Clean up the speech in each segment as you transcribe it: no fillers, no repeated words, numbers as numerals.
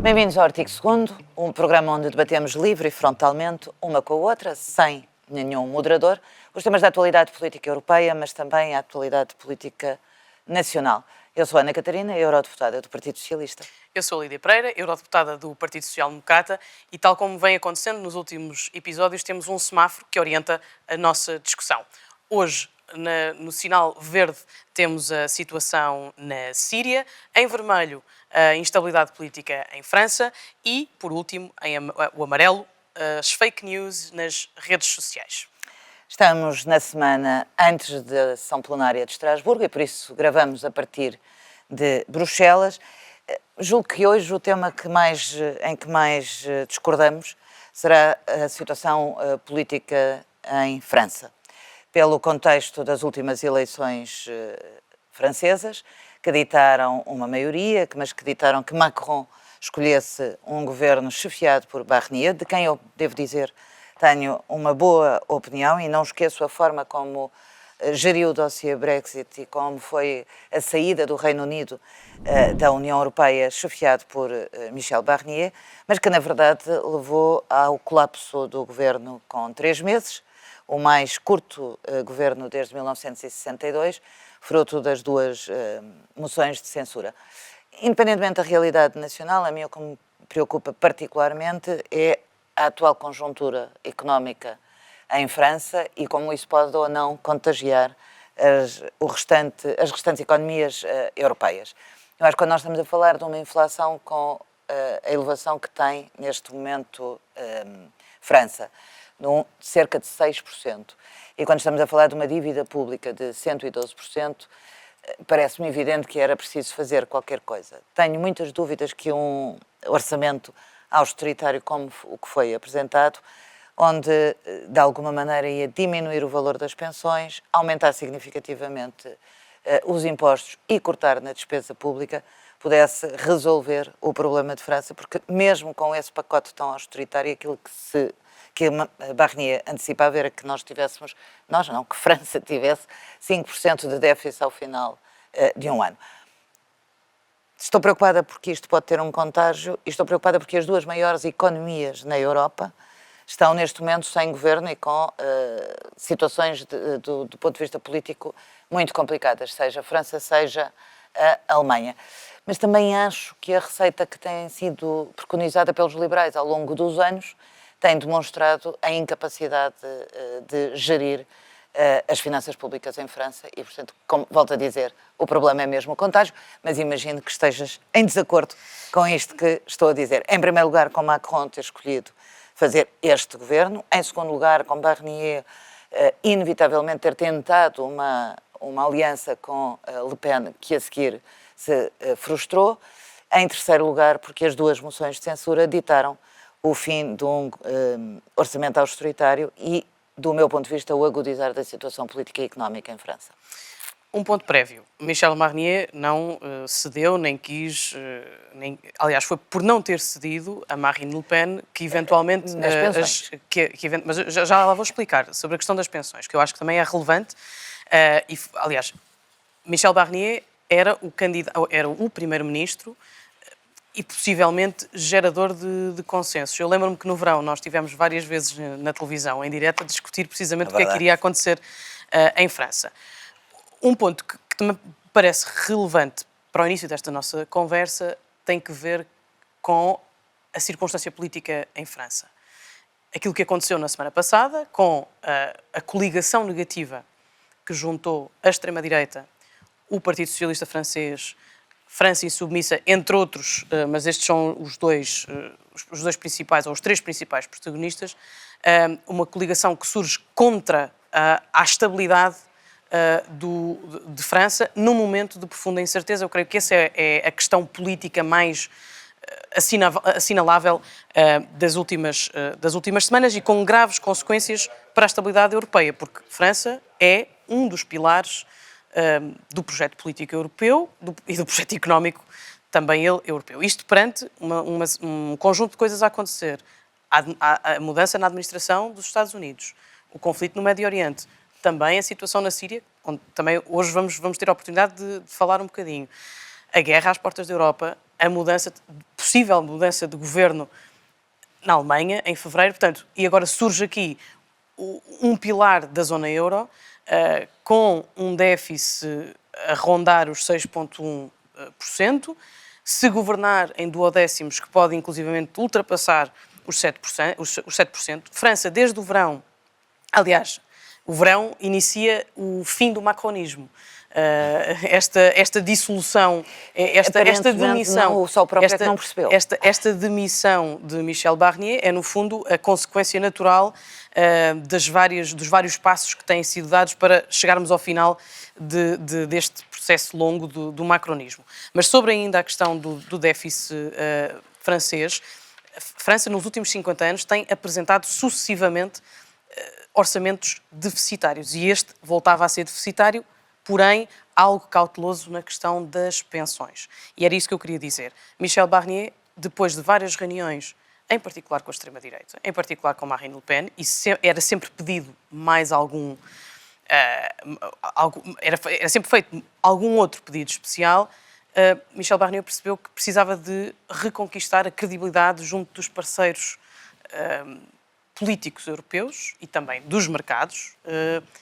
Bem-vindos ao Artigo 2º, um programa onde debatemos livre e frontalmente, uma com a outra, sem nenhum moderador, os temas da atualidade política europeia, mas também a atualidade política nacional. Eu sou Ana Catarina, eurodeputada do Partido Socialista. Eu sou Lídia Pereira, eurodeputada do Partido Social Democrata, e tal como vem acontecendo nos últimos episódios, temos um semáforo que orienta a nossa discussão. Hoje, no sinal verde, temos a situação na Síria, em vermelho, a instabilidade política em França e, por último, o amarelo, as fake news nas redes sociais. Estamos na semana antes da sessão plenária de Estrasburgo e por isso gravamos a partir de Bruxelas. Julgo que hoje o tema em que mais discordamos será a situação política em França. Pelo contexto das últimas eleições francesas, que ditaram uma maioria, mas que ditaram que Macron escolhesse um governo chefiado por Barnier, de quem eu devo dizer tenho uma boa opinião e não esqueço a forma como geriu o dossiê Brexit e como foi a saída do Reino Unido da União Europeia, chefiado por Michel Barnier, mas que na verdade levou ao colapso do governo com 3 meses, o mais curto governo desde 1962, fruto das duas moções de censura. Independentemente da realidade nacional, a mim o que me preocupa particularmente é a atual conjuntura económica em França e como isso pode ou não contagiar as restantes economias europeias. Eu acho que quando nós estamos a falar de uma inflação com a elevação que tem neste momento França, cerca de 6%, e quando estamos a falar de uma dívida pública de 112%, parece-me evidente que era preciso fazer qualquer coisa. Tenho muitas dúvidas que um orçamento austeritário como o que foi apresentado, onde de alguma maneira ia diminuir o valor das pensões, aumentar significativamente os impostos e cortar na despesa pública, pudesse resolver o problema de França, porque mesmo com esse pacote tão austeritário, aquilo que Barnier antecipava era que que França tivesse 5% de déficit ao final de um ano. Estou preocupada porque isto pode ter um contágio e estou preocupada porque as duas maiores economias na Europa estão neste momento sem governo e com situações do ponto de vista político muito complicadas, seja a França, seja a Alemanha. Mas também acho que a receita que tem sido preconizada pelos liberais ao longo dos anos tem demonstrado a incapacidade de gerir as finanças públicas em França e, portanto, como volto a dizer, o problema é mesmo o contágio, mas imagino que estejas em desacordo com isto que estou a dizer. Em primeiro lugar, com Macron ter escolhido fazer este governo. Em segundo lugar, com Barnier, inevitavelmente ter tentado uma aliança com Le Pen, que a seguir se frustrou. Em terceiro lugar, porque as duas moções de censura ditaram o fim de um orçamento austeritário e, do meu ponto de vista, o agudizar da situação política e económica em França. Um ponto prévio. Michel Barnier não cedeu, nem quis, aliás, foi por não ter cedido a Marine Le Pen que eventualmente... Nas pensões. Mas já lá vou explicar sobre a questão das pensões, que eu acho que também é relevante. Aliás, Michel Barnier era o primeiro-ministro e possivelmente gerador de consensos. Eu lembro-me que no verão nós tivemos várias vezes na televisão, em direto, a discutir precisamente o que é que iria acontecer em França. Um ponto que me parece relevante para o início desta nossa conversa tem que ver com a circunstância política em França. Aquilo que aconteceu na semana passada, com a coligação negativa que juntou a extrema-direita, o Partido Socialista francês, França Insubmissa, entre outros, mas estes são os dois principais, ou os 3 principais protagonistas, uma coligação que surge contra a estabilidade de França, num momento de profunda incerteza. Eu creio que essa é a questão política mais assinalável das últimas semanas e com graves consequências para a estabilidade europeia, porque França é um dos pilares do projeto político europeu e do projeto económico também ele europeu. Isto perante um conjunto de coisas a acontecer. A mudança na administração dos Estados Unidos, o conflito no Médio Oriente, também a situação na Síria, onde também hoje vamos ter a oportunidade de falar um bocadinho. A guerra às portas da Europa, a mudança possível mudança de governo na Alemanha, em fevereiro. Portanto, e agora surge aqui um pilar da zona euro, com um déficit a rondar os 6,1%, se governar em duodécimos, que pode inclusivamente ultrapassar os 7%. França, desde o verão, aliás, o verão inicia o fim do macronismo. Esta dissolução, esta demissão... Não, só o próprio é que não percebeu. Esta demissão de Michel Barnier é, no fundo, a consequência natural dos vários passos que têm sido dados para chegarmos ao final deste processo longo do macronismo. Mas sobre ainda a questão do déficit francês, a França, nos últimos 50 anos, tem apresentado sucessivamente orçamentos deficitários. E este voltava a ser deficitário, porém, algo cauteloso na questão das pensões. E era isso que eu queria dizer. Michel Barnier, depois de várias reuniões, em particular com a extrema-direita, em particular com Marine Le Pen, e era sempre pedido mais era sempre feito algum outro pedido especial, Michel Barnier percebeu que precisava de reconquistar a credibilidade junto dos parceiros políticos europeus e também dos mercados,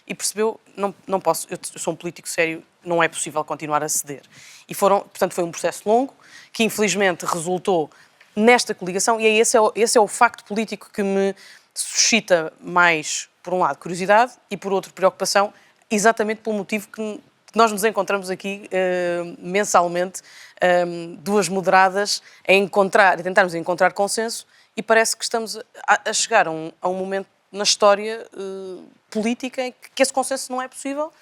e percebeu, não posso, eu sou um político sério, não é possível continuar a ceder. E portanto, foi um processo longo, que infelizmente resultou nesta coligação, e esse é o facto político que me suscita mais, por um lado, curiosidade, e por outro, preocupação, exatamente pelo motivo que nós nos encontramos aqui mensalmente, duas moderadas, a tentarmos encontrar consenso, e parece que estamos a chegar a um momento na história política em que esse consenso não é possível,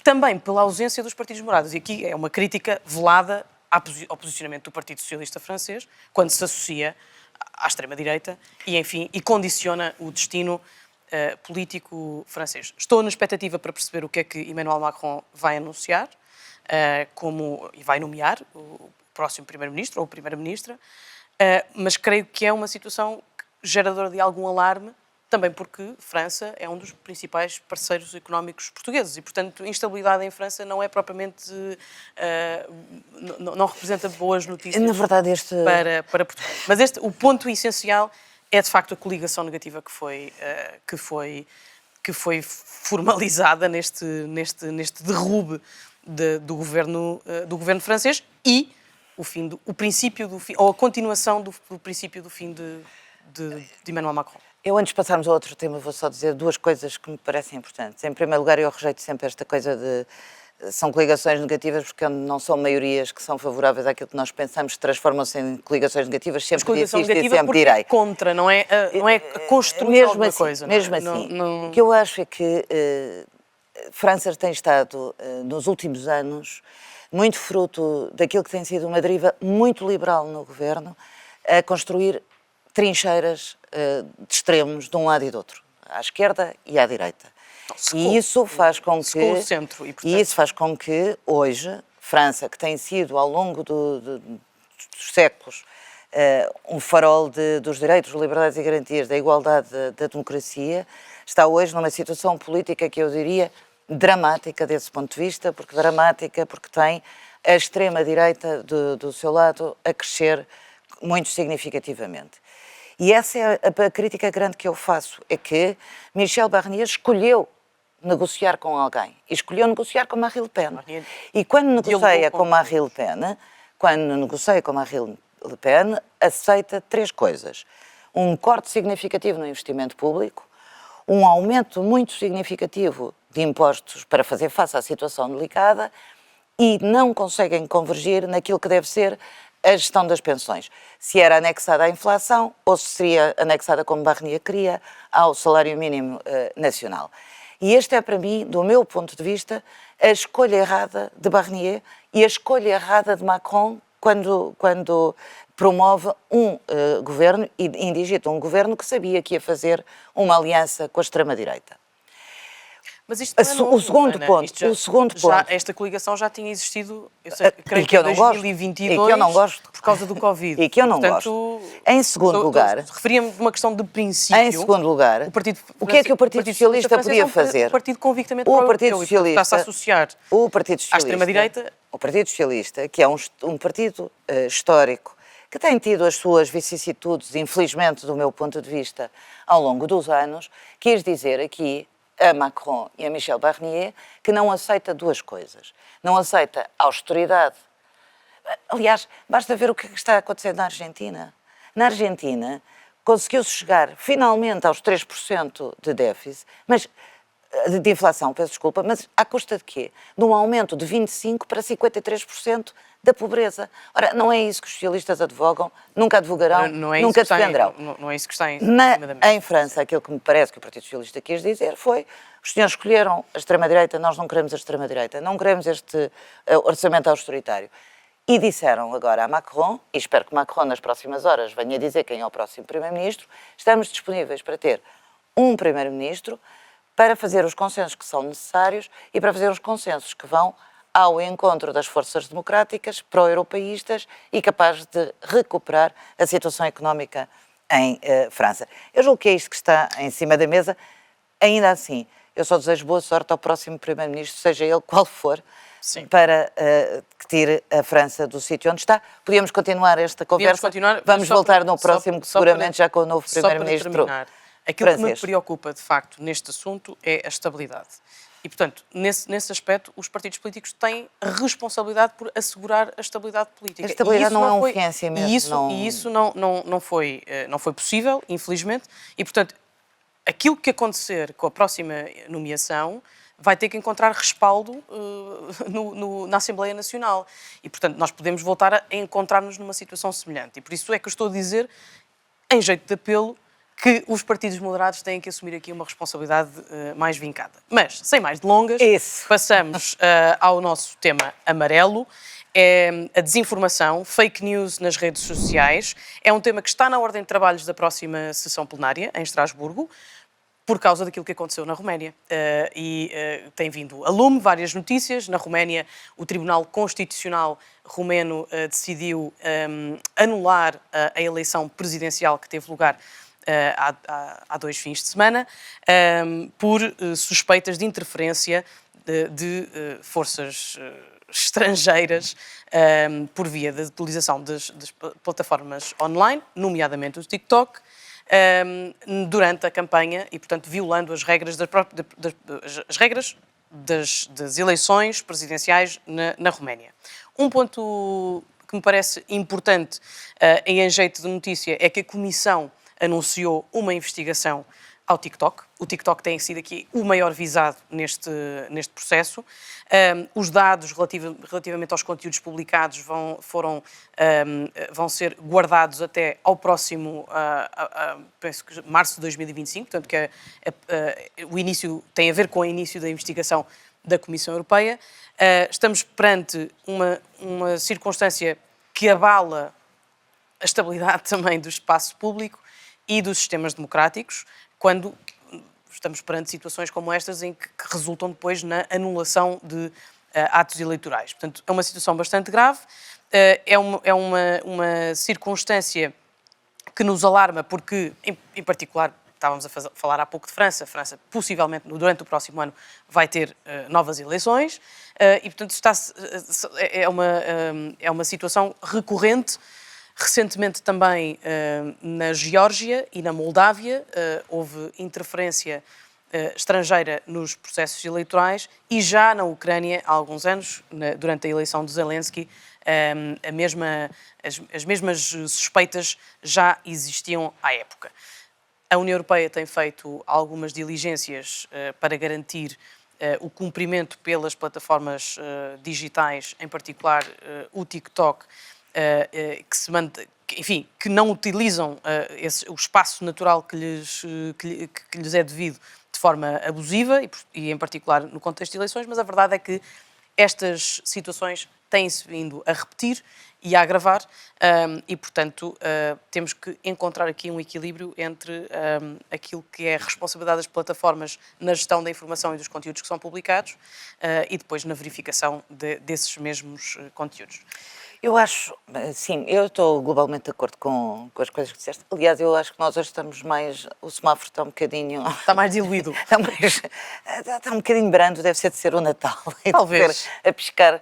também pela ausência dos partidos moderados. E aqui é uma crítica velada ao posicionamento do Partido Socialista Francês, quando se associa à extrema-direita e condiciona o destino político francês. Estou na expectativa para perceber o que é que Emmanuel Macron vai anunciar e vai nomear o próximo primeiro-ministro ou primeira-ministra, mas creio que é uma situação geradora de algum alarme, também porque França é um dos principais parceiros económicos portugueses e, portanto, instabilidade em França não é propriamente... não representa boas notícias. Na verdade, para Portugal. Mas o ponto essencial é, de facto, a coligação negativa que foi formalizada neste derrube do governo francês e ou a continuação do princípio do fim de Emmanuel Macron. Eu, antes de passarmos a outro tema, vou só dizer duas coisas que me parecem importantes. Em primeiro lugar, eu rejeito sempre esta coisa de são coligações negativas, porque não são maiorias que são favoráveis àquilo que nós pensamos, transformam-se em coligações negativas, sempre disse isto e sempre direi. Contra, não é construir mesmo alguma assim, coisa. Mesmo assim, o que eu acho é que França tem estado, nos últimos anos, muito fruto daquilo que tem sido uma deriva muito liberal no governo, a construir trincheiras de extremos de um lado e do outro, à esquerda e à direita. E isso faz com que hoje França, que tem sido ao longo dos séculos um farol dos direitos, liberdades e garantias, da igualdade, da democracia, está hoje numa situação política que eu diria dramática desse ponto de vista, porque tem a extrema-direita do seu lado a crescer muito significativamente. E essa é a crítica grande que eu faço, é que Michel Barnier escolheu negociar com alguém, e escolheu negociar com Marine Le Pen. E quando negocia com Marine Le Pen, aceita três coisas: um corte significativo no investimento público, um aumento muito significativo de impostos para fazer face à situação delicada, e não conseguem convergir naquilo que deve ser a gestão das pensões. Se era anexada à inflação ou se seria anexada, como Barnier queria, ao salário mínimo nacional. E este é, para mim, do meu ponto de vista, a escolha errada de Barnier e a escolha errada de Macron quando promove um governo e indigita um governo que sabia que ia fazer uma aliança com a extrema-direita. Mas isto não é novo, o segundo ponto. Esta coligação já tinha existido, creio que em 2022, e que eu não gosto, por causa do Covid. E que eu não gosto. Em segundo lugar... Referia-me de uma questão de princípio. Em segundo lugar, o que é que o Partido Socialista podia fazer? Um partido convictamente pró-europeu, está-se a associar à extrema-direita. O Partido Socialista, que é um partido histórico, que tem tido as suas vicissitudes, infelizmente, do meu ponto de vista, ao longo dos anos, quis dizer aqui a Macron e a Michel Barnier que não aceita duas coisas. Não aceita austeridade. Aliás, basta ver o que está a acontecer na Argentina. Na Argentina, conseguiu-se chegar finalmente aos 3% de déficit, mas de inflação, peço desculpa, mas à custa de quê? De um aumento de 25% para 53% da pobreza. Ora, não é isso que os socialistas advogam, nunca advogarão, nunca defenderão. Não é isso que está em cima da mesa. Em França, aquilo que me parece que o Partido Socialista quis dizer foi: os senhores escolheram a extrema-direita, nós não queremos a extrema-direita, não queremos este orçamento austeritário. E disseram agora a Macron, e espero que Macron nas próximas horas venha dizer quem é o próximo Primeiro-Ministro, estamos disponíveis para ter um Primeiro-Ministro para fazer os consensos que são necessários e para fazer os consensos que vão ao encontro das forças democráticas, pró-europeístas e capazes de recuperar a situação económica em França. Eu julgo que é isto que está em cima da mesa. Ainda assim, eu só desejo boa sorte ao próximo Primeiro-Ministro, seja ele qual for, Sim. para que tire a França do sítio onde está. Podíamos continuar esta conversa. Vamos voltar no próximo, seguramente já com o novo Primeiro-Ministro aquilo francês. que me preocupa, de facto, neste assunto é a estabilidade. E, portanto, nesse aspecto, os partidos políticos têm responsabilidade por assegurar a estabilidade política. A estabilidade não é uma ciência mesmo. E isso não foi possível, infelizmente, e, portanto, aquilo que acontecer com a próxima nomeação vai ter que encontrar respaldo na Assembleia Nacional. E, portanto, nós podemos voltar a encontrar-nos numa situação semelhante. E por isso é que eu estou a dizer, em jeito de apelo, que os partidos moderados têm que assumir aqui uma responsabilidade mais vincada. Mas, sem mais delongas, passamos ao nosso tema amarelo. É a desinformação, fake news nas redes sociais. É um tema que está na ordem de trabalhos da próxima sessão plenária, em Estrasburgo, por causa daquilo que aconteceu na Roménia. Tem vindo a lume várias notícias. Na Roménia, o Tribunal Constitucional romeno decidiu anular a eleição presidencial que teve lugar há 2 fins de semana, por suspeitas de interferência de forças estrangeiras por via da utilização das plataformas online, nomeadamente o TikTok, durante a campanha e, portanto, violando as regras das eleições presidenciais na Roménia. Um ponto que me parece importante em jeito de notícia é que a Comissão anunciou uma investigação ao TikTok. O TikTok tem sido aqui o maior visado neste processo. Os dados relativamente aos conteúdos publicados vão ser guardados até ao próximo, penso que março de 2025, portanto que o início tem a ver com o início da investigação da Comissão Europeia. Estamos perante uma circunstância que abala a estabilidade também do espaço público e dos sistemas democráticos, quando estamos perante situações como estas em que resultam depois na anulação de atos eleitorais. Portanto, é uma situação bastante grave, é uma circunstância que nos alarma porque, em particular, estávamos a falar há pouco de França. França, possivelmente, durante o próximo ano, vai ter novas eleições e, portanto, é uma situação recorrente. Recentemente também na Geórgia e na Moldávia houve interferência estrangeira nos processos eleitorais e já na Ucrânia há alguns anos, durante a eleição de Zelensky, as mesmas suspeitas já existiam à época. A União Europeia tem feito algumas diligências para garantir o cumprimento pelas plataformas digitais, em particular o TikTok, que não utilizam o espaço natural que lhes é devido de forma abusiva e, em particular, no contexto de eleições, mas a verdade é que estas situações têm-se vindo a repetir e a agravar e, portanto, temos que encontrar aqui um equilíbrio entre aquilo que é a responsabilidade das plataformas na gestão da informação e dos conteúdos que são publicados e depois na verificação desses mesmos conteúdos. Eu acho, sim, eu estou globalmente de acordo com as coisas que disseste. Aliás, eu acho que nós hoje estamos mais... O semáforo está um bocadinho... Está mais diluído. Está um bocadinho brando, deve ser de ser o Natal. Talvez. A piscar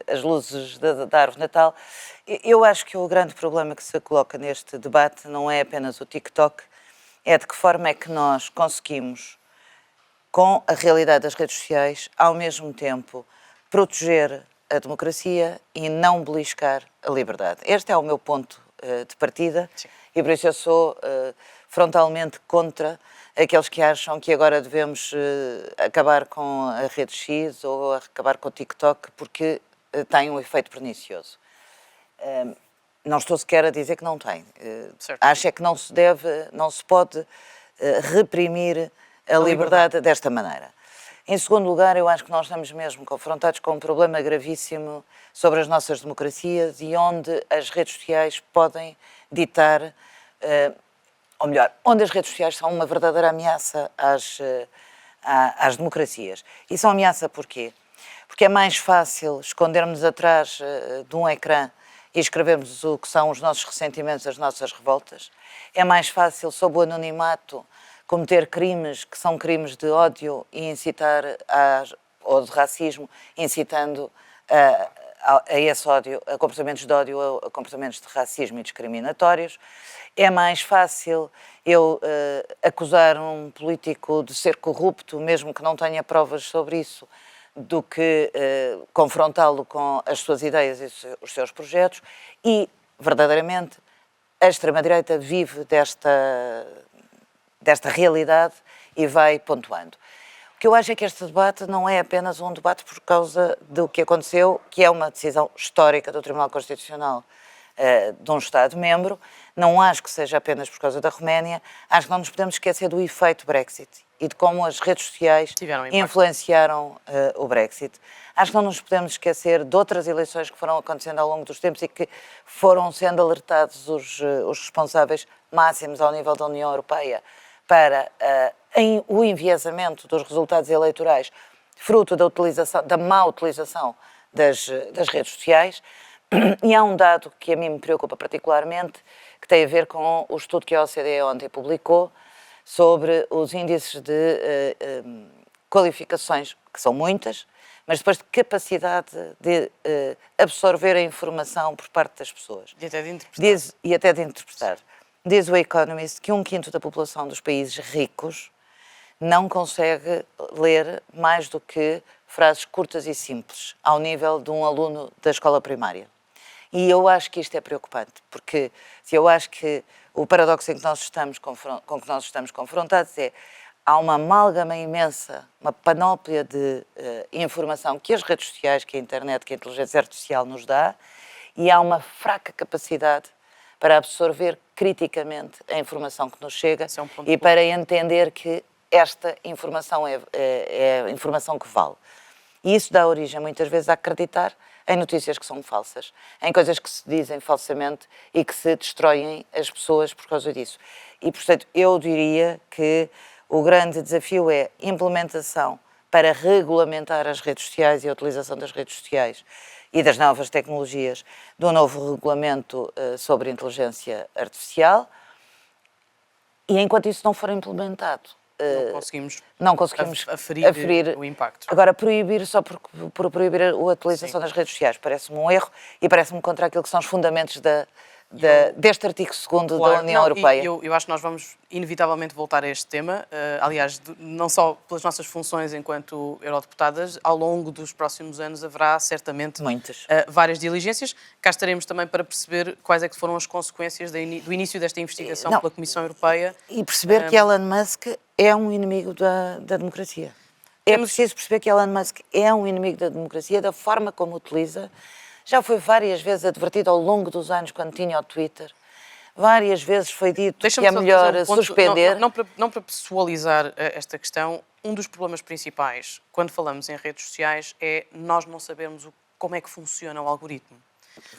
as luzes da árvore de Natal. Eu acho que o grande problema que se coloca neste debate não é apenas o TikTok, é de que forma é que nós conseguimos, com a realidade das redes sociais, ao mesmo tempo proteger a democracia e não beliscar a liberdade. Este é o meu ponto de partida. Sim. E por isso eu sou frontalmente contra aqueles que acham que agora devemos acabar com a rede X ou acabar com o TikTok porque tem um efeito pernicioso. Não estou sequer a dizer que não tem. Acho é que não se pode reprimir a liberdade desta maneira. Em segundo lugar, eu acho que nós estamos mesmo confrontados com um problema gravíssimo sobre as nossas democracias e onde as redes sociais podem ditar, ou melhor, onde as redes sociais são uma verdadeira ameaça às democracias. E são ameaça porquê? Porque é mais fácil escondermos atrás de um ecrã e escrevermos o que são os nossos ressentimentos, as nossas revoltas. É mais fácil, sob o anonimato, cometer crimes que são crimes de ódio e incitar ou de racismo, incitando a esse ódio, a comportamentos de ódio, a comportamentos de racismo e discriminatórios. É mais fácil eu acusar um político de ser corrupto, mesmo que não tenha provas sobre isso, do que confrontá-lo com as suas ideias e os seus projetos. E, verdadeiramente, a extrema-direita vive desta realidade e vai pontuando. O que eu acho é que este debate não é apenas um debate por causa do que aconteceu, que é uma decisão histórica do Tribunal Constitucional de um Estado-membro. Não acho que seja apenas por causa da Roménia. Acho que não nos podemos esquecer do efeito Brexit e de como as redes sociais influenciaram o Brexit. Acho que não nos podemos esquecer de outras eleições que foram acontecendo ao longo dos tempos e que foram sendo alertados os responsáveis máximos ao nível da União Europeia para o enviesamento dos resultados eleitorais, fruto da má utilização das redes sociais. E há um dado que a mim me preocupa particularmente, que tem a ver com o estudo que a OCDE ontem publicou sobre os índices de qualificações, que são muitas, mas depois de capacidade de absorver a informação por parte das pessoas. E até de interpretar. E até de interpretar. Diz o Economist que 1/5 da população dos países ricos não consegue ler mais do que frases curtas e simples, ao nível de um aluno da escola primária. E eu acho que isto é preocupante, porque eu acho que o paradoxo com que nós estamos confrontados é há uma amálgama imensa, uma panóplia de informação que as redes sociais, que a internet, que a inteligência artificial nos dá, e há uma fraca capacidade para absorver criticamente a informação que nos chega e para entender que esta informação é a informação que vale. E isso dá origem, muitas vezes, a acreditar em notícias que são falsas, em coisas que se dizem falsamente e que se destroem as pessoas por causa disso. E, portanto, eu diria que o grande desafio é implementação para regulamentar as redes sociais e a utilização das redes sociais e das novas tecnologias do novo regulamento sobre inteligência artificial. E enquanto isso não for implementado, não conseguimos aferir o impacto. Agora, proibir só por proibir a utilização das redes sociais parece-me um erro e parece-me contra aquilo que são os fundamentos deste artigo 2º da União Europeia. Eu acho que nós vamos inevitavelmente voltar a este tema, aliás, não só pelas nossas funções enquanto eurodeputadas, ao longo dos próximos anos haverá certamente várias diligências. Cá estaremos também para perceber quais é que foram as consequências do início desta investigação pela Comissão Europeia. E perceber que Elon Musk é um inimigo da democracia. É preciso perceber que Elon Musk é um inimigo da democracia, da forma como utiliza. Já foi várias vezes advertido ao longo dos anos, quando tinha o Twitter. Várias vezes foi dito que é melhor suspender. Não para pessoalizar esta questão, um dos problemas principais, quando falamos em redes sociais, é nós não sabermos como é que funciona o algoritmo.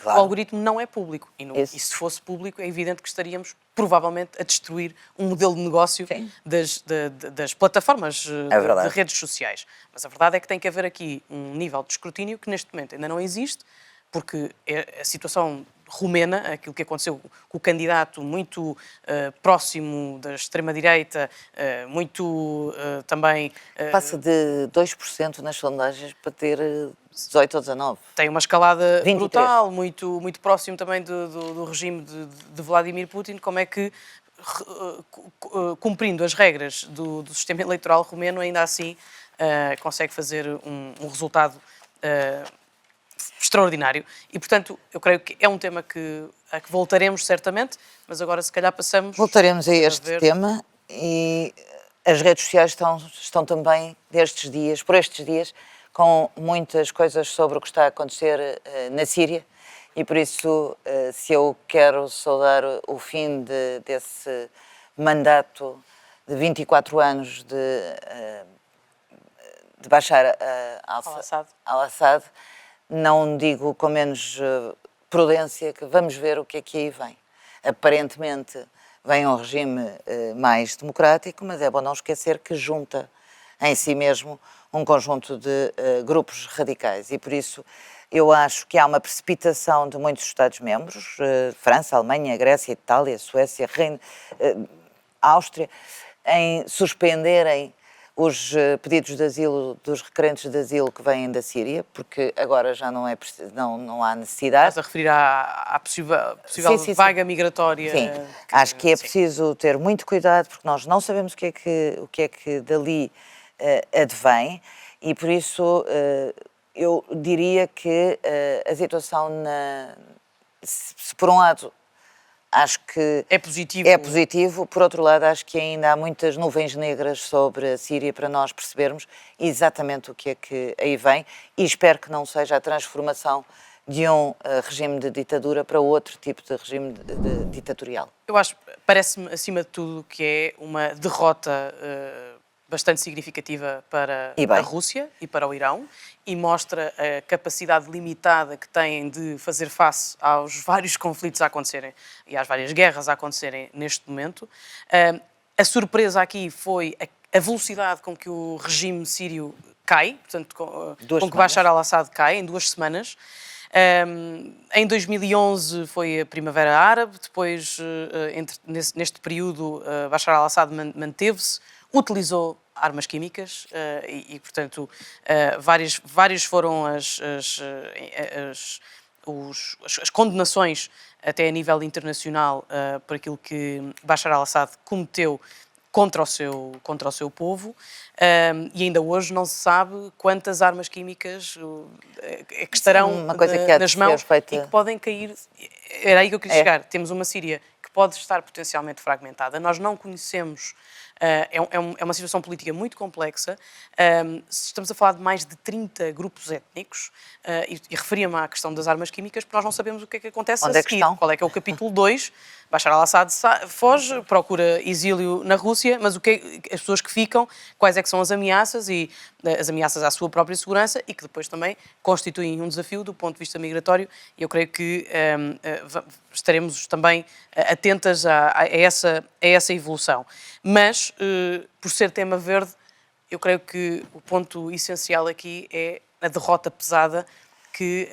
Claro. O algoritmo não é público. E se fosse público, é evidente que estaríamos, provavelmente, a destruir um modelo de negócio das plataformas de redes sociais. Mas a verdade é que tem que haver aqui um nível de escrutínio que, neste momento, ainda não existe, porque a situação romena, aquilo que aconteceu com o candidato muito próximo da extrema-direita, muito também... Passa de 2% nas sondagens para ter 18 ou 19. Tem uma escalada 23. brutal, muito próximo também do regime de Vladimir Putin. Como é que, cumprindo as regras do sistema eleitoral romeno, ainda assim consegue fazer um resultado extraordinário. E, portanto, eu creio que é um tema a que voltaremos certamente, mas agora se calhar passamos... Voltaremos a este tema e as redes sociais estão também por estes dias, com muitas coisas sobre o que está a acontecer na Síria e por isso, se eu quero saudar o fim desse mandato de 24 anos de Bashar al-Assad, não digo com menos prudência que vamos ver o que é que aí vem. Aparentemente vem um regime mais democrático, mas é bom não esquecer que junta em si mesmo um conjunto de grupos radicais e por isso eu acho que há uma precipitação de muitos Estados-membros, França, Alemanha, Grécia, Itália, Suécia, Áustria, em suspenderem os pedidos de asilo dos requerentes de asilo que vêm da Síria, porque agora já não há necessidade. Estás a referir à possível Sim. vaga migratória? Sim, acho que é preciso ter muito cuidado, porque nós não sabemos o que é que dali advém, e por isso eu diria que a situação, se por um lado acho que é positivo, por outro lado acho que ainda há muitas nuvens negras sobre a Síria para nós percebermos exatamente o que é que aí vem e espero que não seja a transformação de um regime de ditadura para outro tipo de regime ditatorial. Eu acho, parece-me acima de tudo que é uma derrota bastante significativa para a Rússia e para o Irão e mostra a capacidade limitada que têm de fazer face aos vários conflitos a acontecerem e às várias guerras a acontecerem neste momento. A surpresa aqui foi a velocidade com que o regime sírio cai, portanto, com que Bashar al-Assad cai em 2 semanas. Em 2011 foi a Primavera Árabe, depois, neste período, Bashar al-Assad manteve-se, utilizou armas químicas e portanto, várias foram as condenações até a nível internacional por aquilo que Bashar al-Assad cometeu contra o seu povo e ainda hoje não se sabe quantas armas químicas que estarão nas mãos e que podem cair. Era aí que eu queria chegar. Temos uma Síria que pode estar potencialmente fragmentada. Nós não conhecemos... É uma situação política muito complexa. Estamos a falar de mais de 30 grupos étnicos e referia-me à questão das armas químicas porque nós não sabemos o que é que acontece a seguir. Qual é que é o capítulo 2? Bashar al-Assad foge, procura exílio na Rússia, mas as pessoas que ficam, quais é que são as ameaças e as ameaças à sua própria segurança e que depois também constituem um desafio do ponto de vista migratório e eu creio que estaremos também atentas a essa evolução. Mas, por ser tema verde, eu creio que o ponto essencial aqui é a derrota pesada que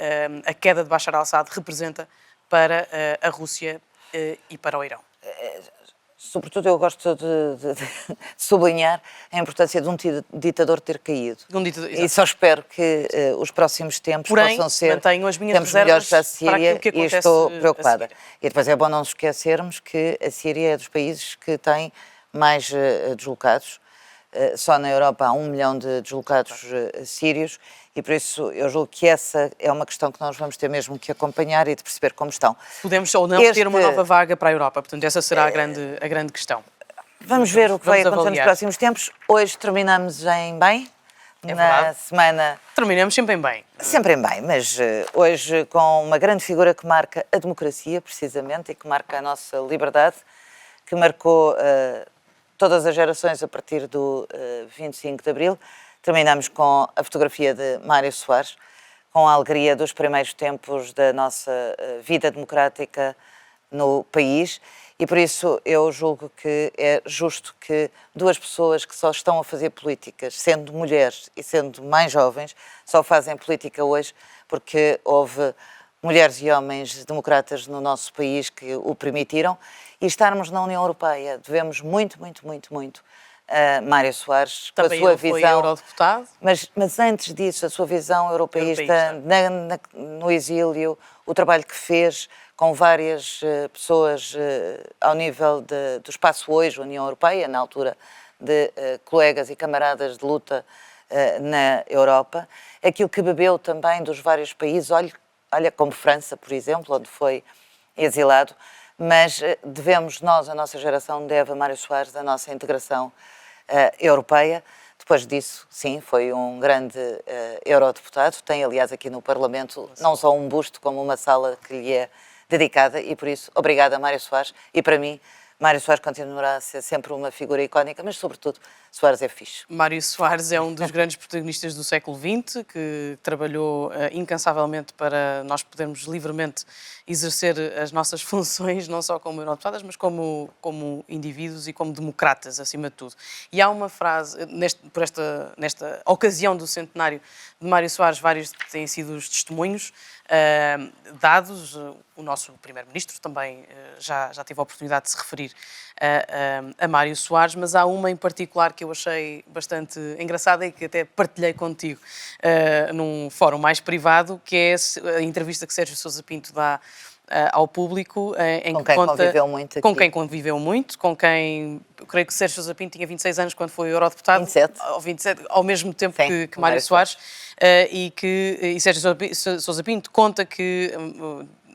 a queda de Bashar al-Assad representa para a Rússia e para o Irão. Sobretudo eu gosto de sublinhar a importância de um ditador ter caído. E só espero que os próximos tempos possam ser tempos melhores para a Síria e estou preocupada. E depois é bom não nos esquecermos que a Síria é dos países que tem mais deslocados. Só na Europa há 1 milhão de deslocados sírios e por isso eu julgo que essa é uma questão que nós vamos ter mesmo que acompanhar e de perceber como estão. Podemos ou não ter uma nova vaga para a Europa, portanto essa será a grande questão. Vamos ver o que vai acontecer nos próximos tempos. Hoje terminamos em bem, na semana... Terminamos sempre em bem. Sempre em bem, mas hoje com uma grande figura que marca a democracia, precisamente, e que marca a nossa liberdade, que marcou... todas as gerações a partir do 25 de Abril. Terminamos com a fotografia de Mário Soares, com a alegria dos primeiros tempos da nossa vida democrática no país e por isso eu julgo que é justo que 2 pessoas que só estão a fazer políticas, sendo mulheres e sendo mais jovens, só fazem política hoje porque houve mulheres e homens democratas no nosso país que o permitiram, e estarmos na União Europeia. Devemos muito, muito, muito, muito a Mário Soares, com a Também sua ele foi visão. eurodeputado. Mas antes disso, a sua visão europeísta, Europeísta. no exílio, o trabalho que fez com várias pessoas ao nível do espaço hoje, União Europeia, na altura de colegas e camaradas de luta na Europa, aquilo que bebeu também dos vários países, olha como França, por exemplo, onde foi exilado, mas devemos, nós, a nossa geração, deve a Mário Soares a nossa integração europeia. Depois disso, sim, foi um grande eurodeputado, tem aliás aqui no Parlamento não só um busto como uma sala que lhe é dedicada, e por isso, obrigada Mário Soares, e para mim, Mário Soares continuará a ser sempre uma figura icónica, mas sobretudo, Soares é fixe. Mário Soares é um dos grandes protagonistas do século XX, que trabalhou incansavelmente para nós podermos livremente exercer as nossas funções, não só como eurodeputadas, mas como indivíduos e como democratas, acima de tudo. E há uma frase, nesta ocasião do centenário de Mário Soares, vários têm sido os testemunhos dados. O nosso primeiro-ministro também já teve a oportunidade de se referir a Mário Soares, mas há uma em particular que eu achei bastante engraçada e que até partilhei contigo num fórum mais privado, que é a entrevista que Sérgio Sousa Pinto dá ao público, em Com que quem conta, conviveu muito aqui. com quem conviveu muito, com quem, eu creio que Sérgio Sousa Pinto tinha 26 anos quando foi eurodeputado, 27. ao mesmo tempo Sim, que Mário Soares, e Sérgio Sousa Pinto conta que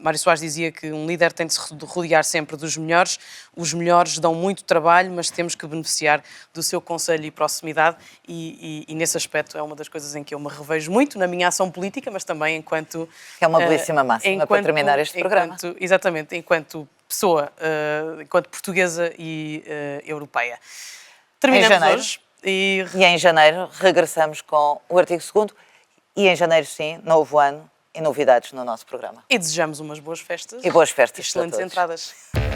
Mário Soares dizia que um líder tem de se rodear sempre dos melhores. Os melhores dão muito trabalho, mas temos que beneficiar do seu conselho e proximidade, e nesse aspecto é uma das coisas em que eu me revejo muito na minha ação política, mas também enquanto... Que é uma belíssima máxima para terminar este programa. Exatamente, enquanto pessoa, enquanto portuguesa e europeia. Terminamos hoje. E em janeiro regressamos com o artigo 2º, e em janeiro, sim, novo ano e novidades no nosso programa. E desejamos umas boas festas. E boas festas Excelentes para todos. entradas.